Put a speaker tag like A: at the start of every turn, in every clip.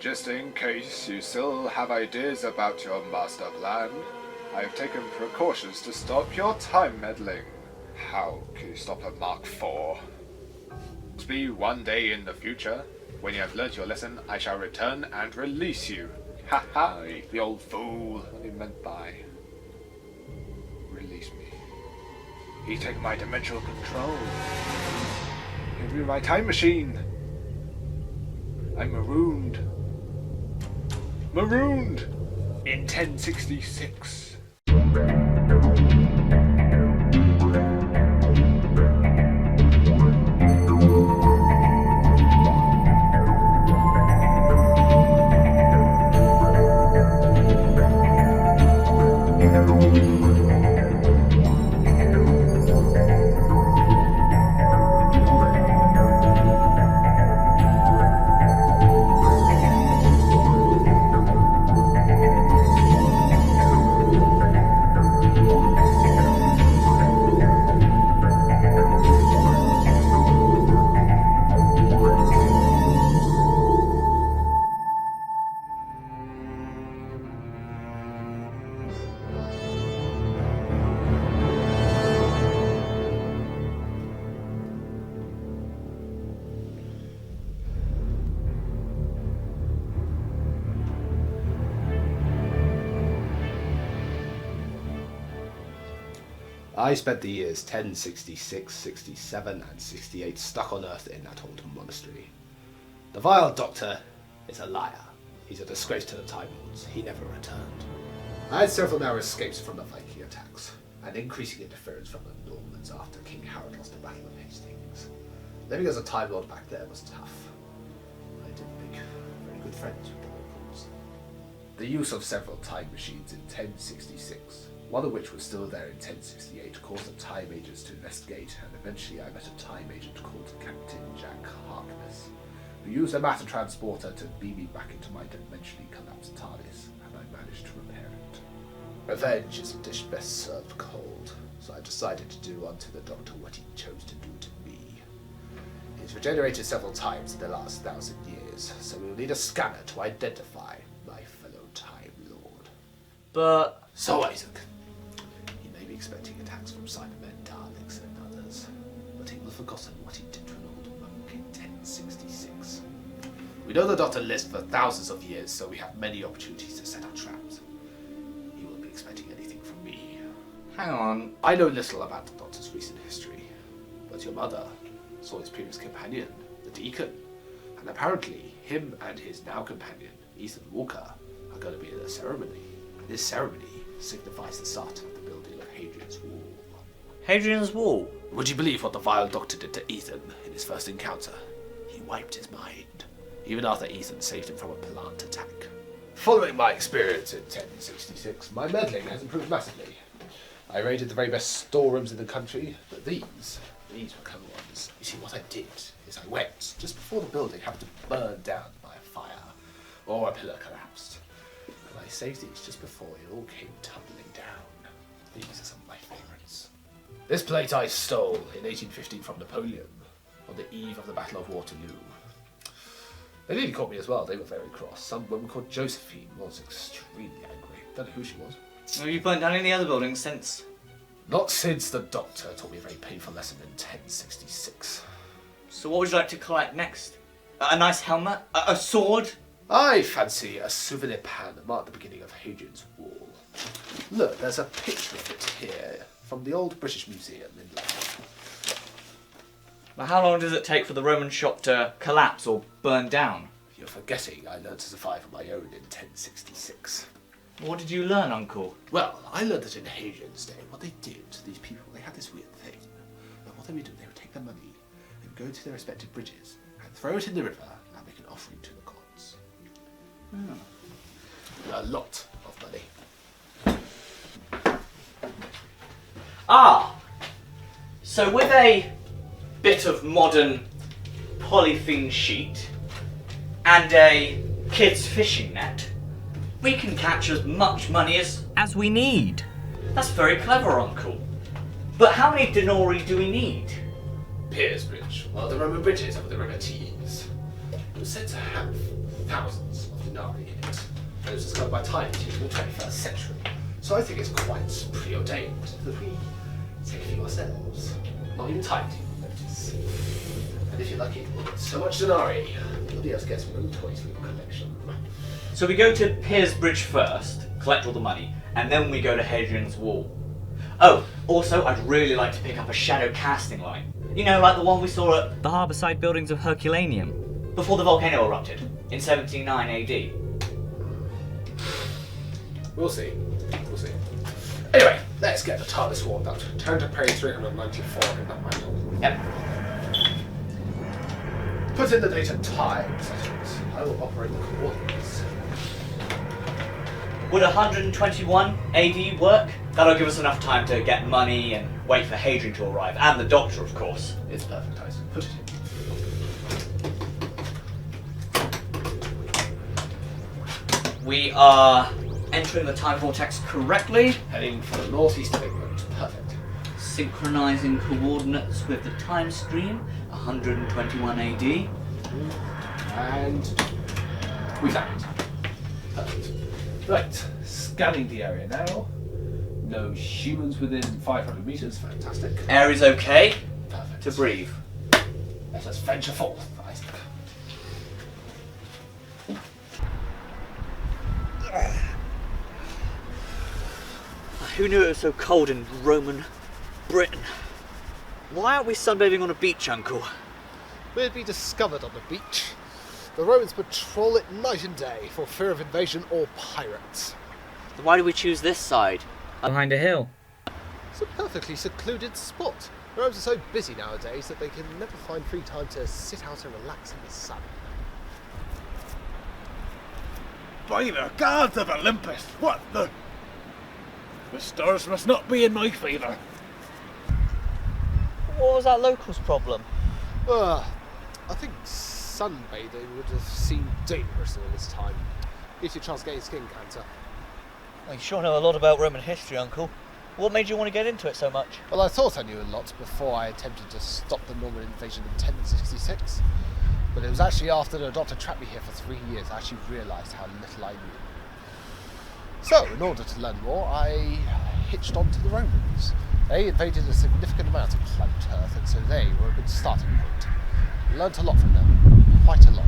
A: Just in case you still have ideas about your master plan, I have taken precautions to stop your time meddling. How can you stop a Mark IV? It will be one day in the future. When you have learnt your lesson, I shall return and release you. Ha ha, the old fool. What he meant by release me. He take my dimensional control. Give me my time machine. I'm marooned. Marooned in 1066.
B: I spent the years 1066, 67, and 68 stuck on Earth in that old monastery. The vile doctor is a liar. He's a disgrace to the Time Lords. He never returned. I had several narrow escapes from the Viking attacks, and increasing interference from the Normans after King Harold lost the Battle of Hastings. Living as a Time Lord back there was tough. I didn't make very good friends with the locals. The use of several time machines in 1066, one of which was still there in 1068, caused the Time Agents to investigate, and eventually I met a Time Agent called Captain Jack Harkness, who used a matter transporter to beam me back into my dimensionally collapsed TARDIS, and I managed to repair it. Revenge is a dish best served cold, so I decided to do unto the Doctor what he chose to do to me. He's regenerated several times in the last 1,000 years, so we'll need a scanner to identify my fellow Time Lord.
C: But...
B: So, Isaac, he may be expecting attacks from Cybermen, Daleks, and others, but he will have forgotten what he did to an old monk in 1066. We know the Doctor lives for thousands of years, so we have many opportunities to set our traps. He won't be expecting anything from me.
C: hang on.
B: I know little about the Doctor's recent history, but your mother saw his previous companion, the Deacon, and apparently him and his now companion, Ethan Walker, are going to be at a ceremony. And this ceremony signifies the start of the building of Hadrian's Wall.
C: Hadrian's Wall?
B: Would you believe what the vile Doctor did to Ethan in his first encounter? He wiped his mind, even after Ethan saved him from a plant attack. Following my experience in 1066, my meddling has improved massively. I raided the very best storerooms in the country, but these were clever ones. You see, what I did is I went just before the building happened to burn down by a fire, or a pillar collapsed. And I saved these just before it all came tumbling down. These are some of my favourites. This plate I stole in 1815 from Napoleon, on the eve of the Battle of Waterloo. They nearly caught me as well. They were very cross. Some woman called Josephine was extremely angry. Don't know who she was.
C: Have you burnt down any other buildings since?
B: Not since the Doctor taught me a very painful lesson in 1066.
C: So what would you like to collect next? A nice helmet? A sword?
B: I fancy a souvenir pan that marked the beginning of Hadrian's Wall. Look, there's a picture of it here from the Old British Museum in London.
C: But how long does it take for the Roman shop to collapse or burn down?
B: You're forgetting I learned to survive on my own in 1066.
C: What did you learn, Uncle?
B: Well, I learned that in Hadrian's day, what they did to these people, they had this weird thing. And what they would do, they would take their money and go to their respective bridges and throw it in the river and make an offering to the gods. A lot of money.
C: Ah! So with a bit of modern polythene sheet and a kid's fishing net, we can catch as much money as we need. That's very clever, Uncle. But how many denarii do we need?
B: Piers Bridge, one of the Roman bridges over the River Tees. It was said to have thousands Inari in it. And it was discovered by Time in the 21st century. So I think it's quite preordained that we take a few ourselves. Not even Time to notice. And if you're lucky, we'll get so much Inari, you'll be able to get some little toys for your collection.
C: So we go to Piers Bridge first, collect all the money, and then we go to Hadrian's Wall. Oh, also, I'd really like to pick up a shadow casting line. You know, like the one we saw at the harbourside buildings of Herculaneum, before the volcano erupted, in 79 AD.
B: We'll see. We'll see. Anyway, let's get the TARDIS warmed up. Turn to page 394 in that manual.
C: Yep.
B: Put in the date and time settings. I will operate the coordinates.
C: Would 121 AD work? That'll give us enough time to get money and wait for Hadrian to arrive, and the Doctor, of course.
B: It's perfect, Isaac. Put it in.
C: We are entering the time vortex correctly,
B: Heading for the northeast of England. Perfect.
C: synchronizing coordinates with the time stream, 121 AD.
B: And we found it. Perfect. Right, scanning the area now. No humans within 500 meters. Fantastic.
C: Air is okay
B: Perfect.
C: to breathe.
B: Let us venture forth, Isaac.
C: Who knew it was so cold in Roman Britain? Why aren't we sunbathing on a beach, Uncle?
D: We'd be discovered on the beach. The Romans patrol it night and day for fear of invasion or pirates.
C: Then why do we choose this side? Behind a hill.
D: It's a perfectly secluded spot. The Romans are so busy nowadays that they can never find free time to sit out and relax in the sun.
E: By the gods of Olympus, what the... The stars must not be in my favour.
C: What was that local's problem?
D: I think sunbathing would have seemed dangerous in this time. Gives you a chance of getting skin cancer.
C: Well, you sure know a lot about Roman history, Uncle. What made you want to get into it so much?
D: Well, I thought I knew a lot before I attempted to stop the Norman invasion in 1066. But it was actually after the Doctor trapped me here for 3 years I actually realised how little I knew. So, in order to learn more, I hitched on to the Romans. They invaded a significant amount of planet Earth, and so they were a good starting point. Learned a lot from them. Quite a lot.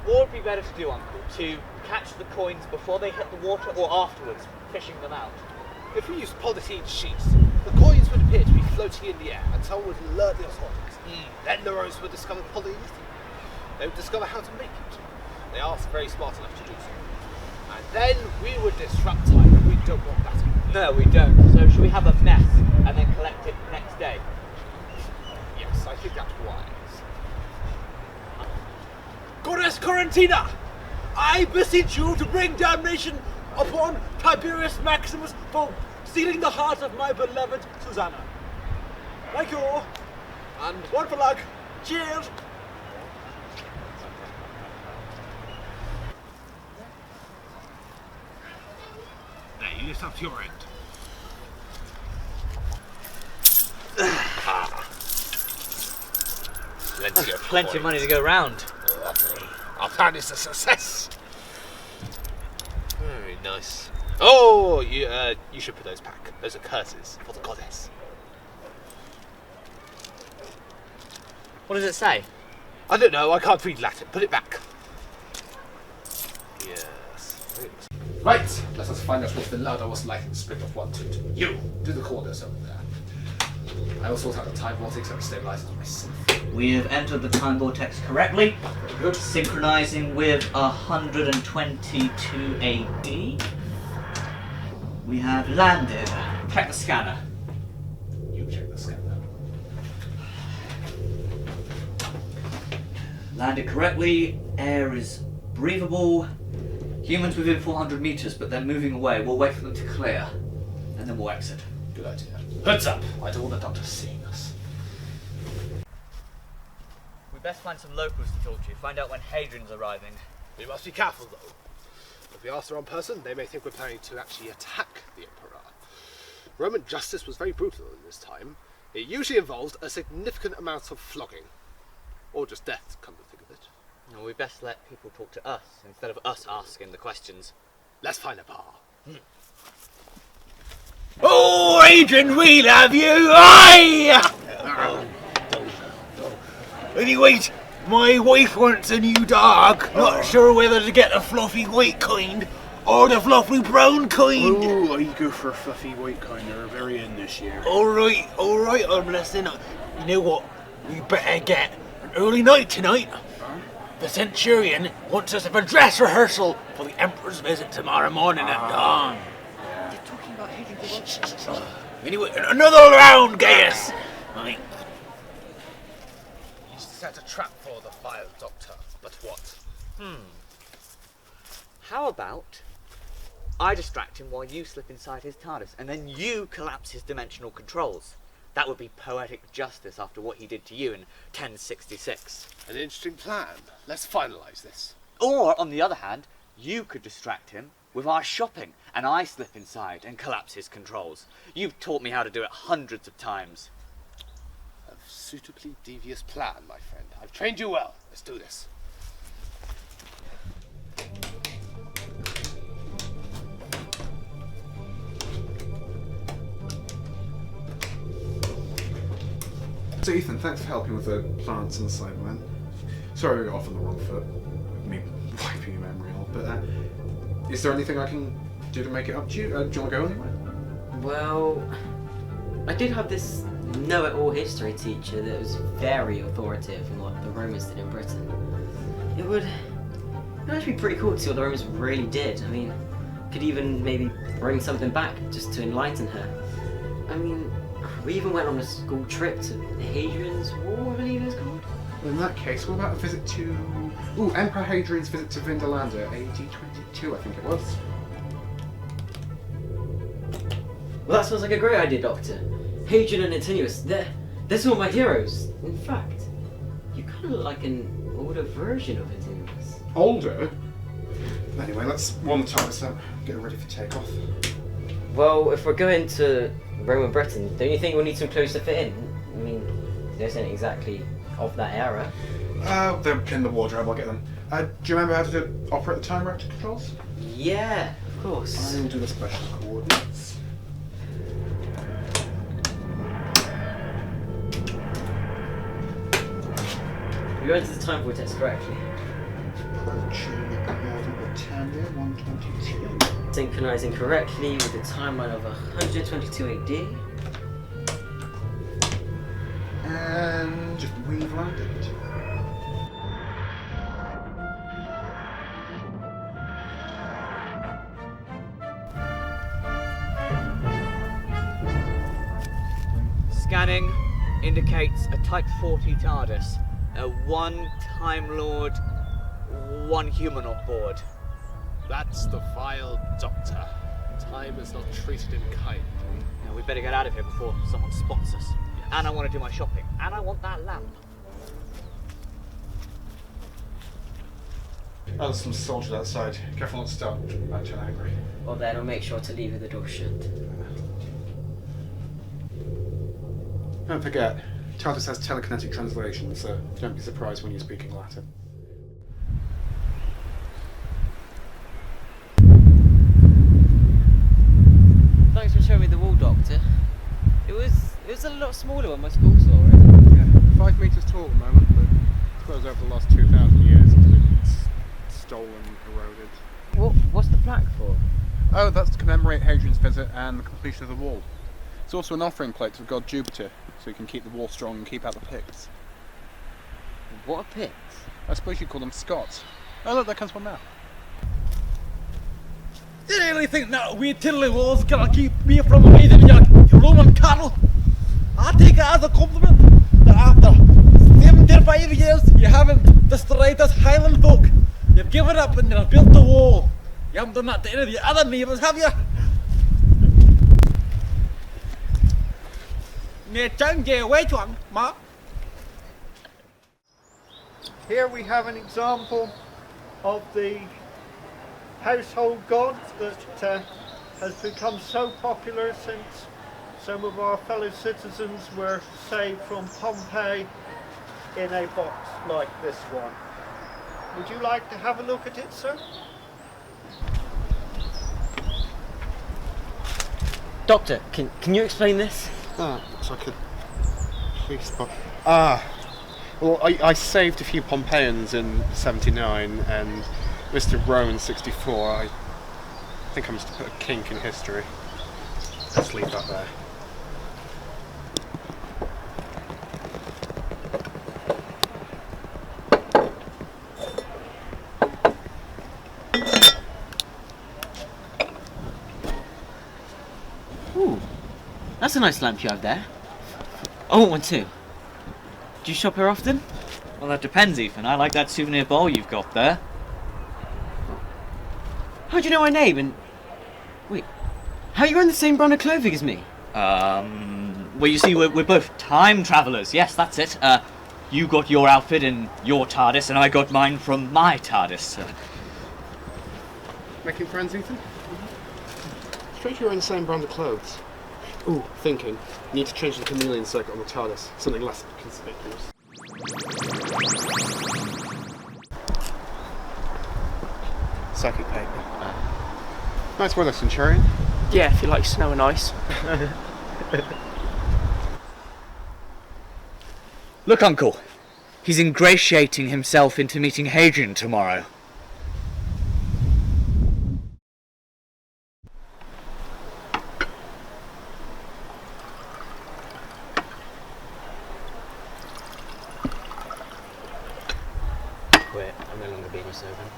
C: What would be better to do, Uncle? To catch the coins before they hit the water or afterwards, fishing them out?
D: If we used polythene sheets, the coins would appear to be floating in the air, and someone would alert the authorities. Then the Romans would discover polyethylene. They would discover how to make it. They are very smart enough to do so. And then we would disrupt time, and we don't want that.
C: No, we don't. So should we have a mess and then collect it next day?
D: Yes, I think that's wise.
E: Goddess Corentina, I beseech you to bring damnation upon Tiberius Maximus for stealing the heart of my beloved Susanna. Thank you, and one for luck. Cheers! There, you lift up to your end.
C: Plenty of money to go round.
D: Lovely. Our plan is a success. Very nice. Oh, you should put those back. Those are curses for the goddess.
C: What does it say?
D: I don't know. I can't read Latin. Put it back. Yes.
B: Right, let us find out what the ladder was like in the spring of 122. You, do the corners over there. I will sort out the time vortex and stabilize it myself.
C: We have entered the time vortex correctly.
B: Very good.
C: Synchronizing with 122 AD. We have landed. Check the scanner.
B: You check the scanner.
C: Landed correctly. Air is breathable. Humans within 400 meters, but they're moving away. We'll wait for them to clear, and then we'll exit.
B: Good idea. Heads up! I don't want the doctor seeing us.
C: We best find some locals to talk to. Find out when Hadrian's arriving.
D: We must be careful, though. If we ask the wrong person, they may think we're planning to actually attack the Emperor. Roman justice was very brutal in this time. It usually involved a significant amount of flogging. Or just death, come to think of it.
C: And we best let people talk to us instead of us asking the questions.
B: Let's find a bar.
E: Oh, Adrian, we love you! Aye! Anyways, my wife wants a new dog. Not sure whether to get the fluffy white kind or the fluffy brown kind.
F: Oh, I go for a fluffy white kind. They're very in this year.
E: Alright, I'm listening. You know what? We better get an early night tonight. The Centurion wants us to have a dress rehearsal for the Emperor's visit tomorrow morning at dawn.
G: They're talking about Adrian.
E: Anyway, another round, Gaius. Right.
B: You set a trap for the vile doctor, but what?
C: How about I distract him while you slip inside his TARDIS, and then you collapse his dimensional controls? That would be poetic justice after what he did to you in 1066.
B: An interesting plan. Let's finalise this.
C: Or, on the other hand, you could distract him with our shopping, and I slip inside and collapse his controls. You've taught me how to do it hundreds of times.
B: A suitably devious plan, my friend. I've trained you well. Let's do this.
H: So Ethan, thanks for helping with the plants and the Cybermen. Sorry we got off on the wrong foot, with me wiping your memory off, but is there anything I can do to make it up to you? Do you want to go anywhere?
I: Well, I did have this know-it-all history teacher that was very authoritative in what the Romans did in Britain. It would actually be pretty cool to see what the Romans really did. I mean, could even maybe bring something back just to enlighten her. I mean, we even went on a school trip to Hadrian's Wall, I believe it was called.
H: Well, in that case, what about a visit to... Ooh, Emperor Hadrian's visit to Vindolanda, AD 22, I think it was.
I: Well, that sounds like a great idea, Doctor. Hadrian and Antinous, they're some of my heroes. In fact, you kind of look like an older version of Antinous.
H: Older? Anyway, let's warm the TARDIS up, get it ready for takeoff.
I: Well, if we're going to Rome and Britain, don't you think we'll need some clothes to fit in? I mean, there isn't exactly of that era.
H: They're in the wardrobe, I'll get them. Do you remember how to operate the time reactor controls?
I: Yeah, of course.
H: I'll do the special coordinates.
I: We went to the time vortex correctly.
H: Approaching Britannia 122.
I: Synchronizing correctly with the timeline of 122 AD.
H: And we've landed.
C: Scanning indicates a Type 40 TARDIS. One Time Lord, one human on board.
B: That's the vile doctor. Time is not treated him kindly.
C: Now, we better get out of here before someone spots us. And I want to do my shopping. And I want that lamp.
H: Oh, there's some soldiers outside. Careful not to start back to angry.
I: Well then, I'll make sure to leave the door shut.
H: Don't forget, TARDIS has telekinetic translation, so don't be surprised when you're speaking Latin.
I: Thanks for showing me the wall, Doctor. It was a lot smaller when my school saw it.
F: Yeah, 5 meters tall at the moment, but I suppose over the last 2,000 years it's been stolen, eroded.
I: What's the plaque for?
F: Oh, that's to commemorate Hadrian's visit and the completion of the wall. It's also an offering plate to the god Jupiter, so you can keep the wall strong and keep out the Picts.
I: What are Picts?
F: I suppose you call them Scots. Oh look, there comes one now.
E: You really think that weird tiddly wall's gonna keep me from raising your Roman cattle? I take it as a compliment that after 75 years you haven't destroyed us Highland folk. You've given up and you've built the wall. You haven't done that to any of the other neighbours, have you?
J: Here we have an example of the household god that has become so popular since some of our fellow citizens were saved from Pompeii in a box like this one. Would you like to have a look at it, sir?
I: Doctor, can you explain this?
K: Looks like a police box. Well, I saved a few Pompeians in 79 and Mr. Rowe in 64. I think I must have put a kink in history. Let's leave that there.
I: Ooh, that's a nice lamp you have there. I want one too. Do you shop here often?
C: Well, that depends, Ethan. I like that souvenir bowl you've got there.
I: How do you know my name? And wait, how are you wearing the same brand of clothing as me?
C: Well, you see, we're both time travellers. Yes, that's it. You got your outfit in your TARDIS, and I got mine from my TARDIS.
K: Making friends, Ethan? Strange you're wearing the same brand of clothes. Ooh, thinking. You need to change the chameleon circuit on the TARDIS. Something less conspicuous. Circuit paper. Nice weather, Centurion.
L: Yeah, if you like snow and ice.
C: Look, Uncle. He's ingratiating himself into meeting Hadrian tomorrow.
I: Quit. I'm no longer being your servant.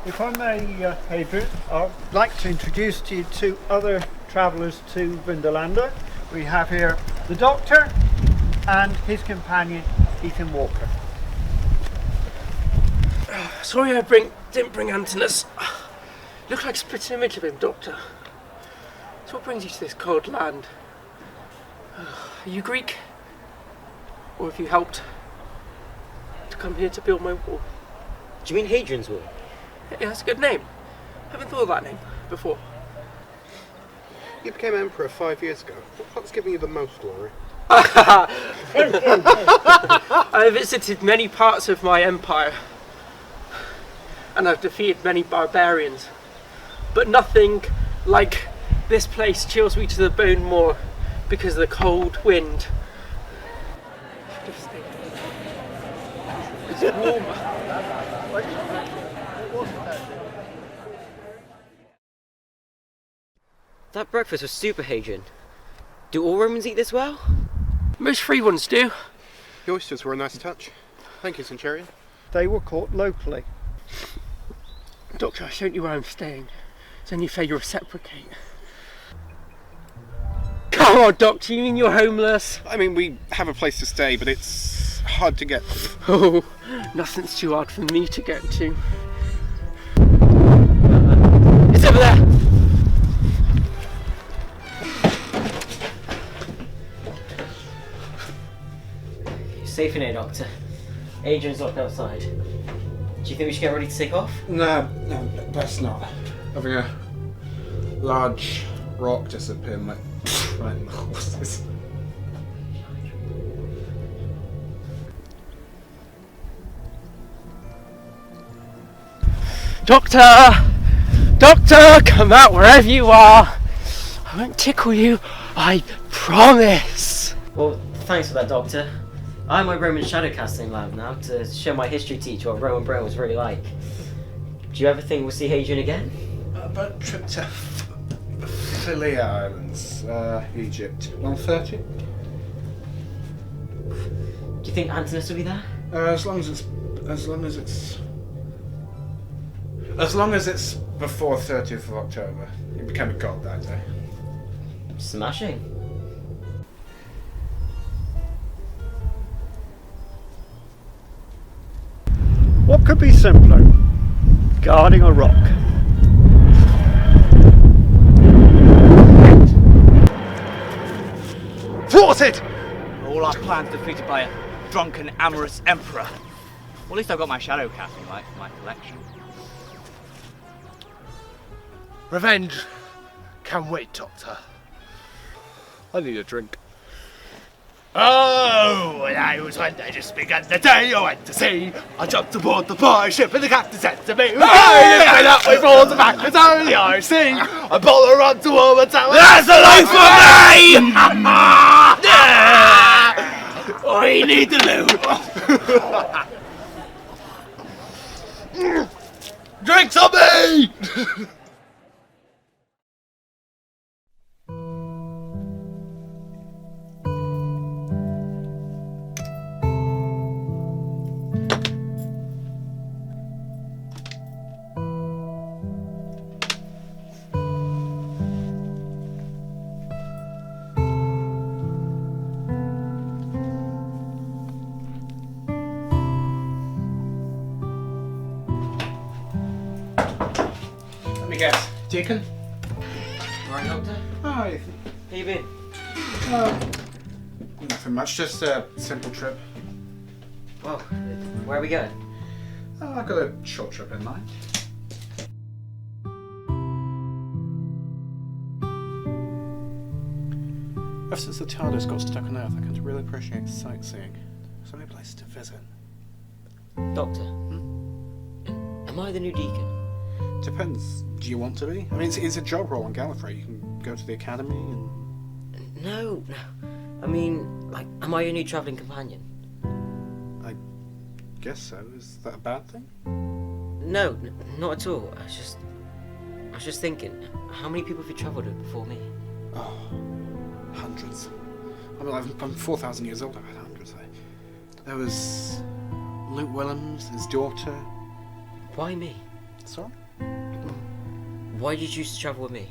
J: If I may, Hadrian, I'd like to introduce to you two other travellers to Vindolanda. We have here the Doctor and his companion, Ethan Walker.
L: Sorry I didn't bring Antinous. Look like a split image of him, Doctor. So what brings you to this cold land? Are you Greek? Or have you helped to come here to build my wall?
I: Do you mean Hadrian's Wall?
L: Yeah, that's a good name. Haven't thought of that name before.
K: You became Emperor 5 years ago. What part's giving you the most glory?
L: I visited many parts of my empire and I've defeated many barbarians, but nothing like this place chills me to the bone more because of the cold wind. It's warmer.
I: That breakfast was super, Hadrian. Do all Romans eat this well?
L: Most free ones do.
K: The oysters were a nice touch. Thank you, Centurion.
J: They were caught locally.
L: Doctor, I showed you where I'm staying. It's only fair you reciprocate. Come on, Doctor, you mean you're homeless?
K: I mean, we have a place to stay, but it's hard to get to.
L: Oh, nothing's too hard for me to get to. It's over there!
I: You're safe in here, Doctor. Adrian's locked outside. Do you think we should get ready to take off?
H: No, best not. Having a large rock disappear might frighten the horses.
L: Doctor! Doctor, come out wherever you are! I won't tickle you, I promise!
I: Well, thanks for that, Doctor. I have my Roman shadow casting lab now to show my history teacher what Roman Britain was really like. Do you ever think we'll see Hadrian again?
H: About trip to Philae Islands, Egypt. 1:30?
I: Do you think Antinous will be there?
H: As long as it's before 30th of October. He became a god that day.
I: Smashing.
J: What could be simpler? Guarding a rock.
C: Thwarted! All our plans defeated by a drunken, amorous emperor. Well, at least I've got my shadow casting light for my collection.
D: Revenge can wait, Doctor. I need a drink.
M: Oh, when I was one, I just began the day I went to sea. I jumped aboard the pirate ship and the captain said to me, "Hey, went up with all the back, it's only I see. I pulled her on to all the tower. That's the life for me! We need the loot. Drinks on me!
F: Let me guess. Deacon?
I: Right, Doctor?
F: Hi.
I: How you been?
F: Nothing much, just a simple trip.
I: Well, where are we going?
F: I've got a short trip in mind. Ever since the TARDIS got stuck on Earth, I come to really appreciate sightseeing. So many places to visit.
I: Doctor? Am I the new deacon?
F: Depends. Do you want to be? I mean, it's a job role on Gallifrey. You can go to the academy and...
I: No. I mean, like, am I your new travelling companion?
F: I guess so. Is that a bad thing?
I: No, not at all. I was just thinking, how many people have you travelled with before me?
F: Oh, hundreds. I mean, I'm 4,000 years old. I've had hundreds. There was Luke Willems, his daughter.
I: Why me?
F: Sorry?
I: Why did you choose to travel with me?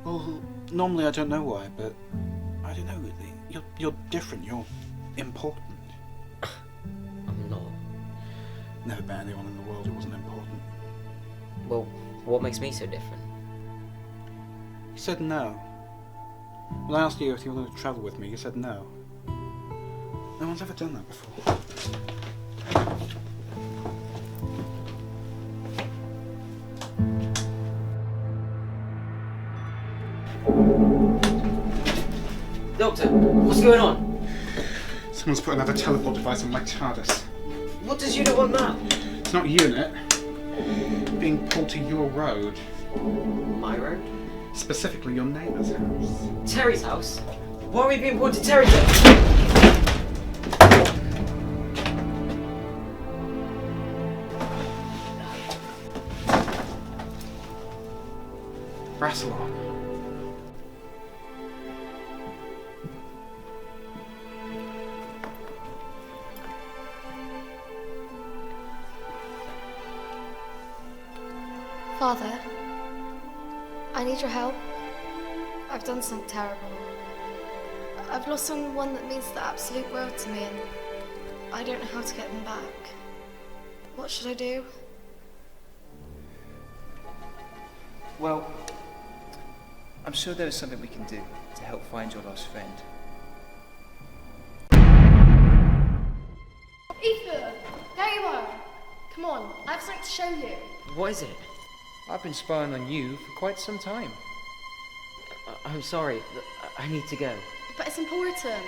F: Well, normally I don't know why, but I don't know. You're different. You're important.
I: I'm not.
F: Never met anyone in the world who wasn't important.
I: Well, what makes me so different?
F: You said no. When I asked you if you wanted to travel with me, you said no. No one's ever done that before.
I: Doctor, what's going on?
F: Someone's put another teleport device on my TARDIS.
I: What does Unit want now?
F: It's not Unit. Being pulled to your road.
I: My road?
F: Specifically your neighbour's house.
I: Terry's house? Why are we being brought to Terry's house?
F: Rassilon.
N: Father, I need your help. I've done something terrible. I've lost someone that means the absolute world to me, and I don't know how to get them back. What should I do?
O: Well, I'm sure there is something we can do to help find your lost friend.
N: Ethan, there you are. Come on, I have something to show you.
I: What is it?
O: I've been spying on you for quite some time.
I: I'm sorry. I need to go.
N: But it's important.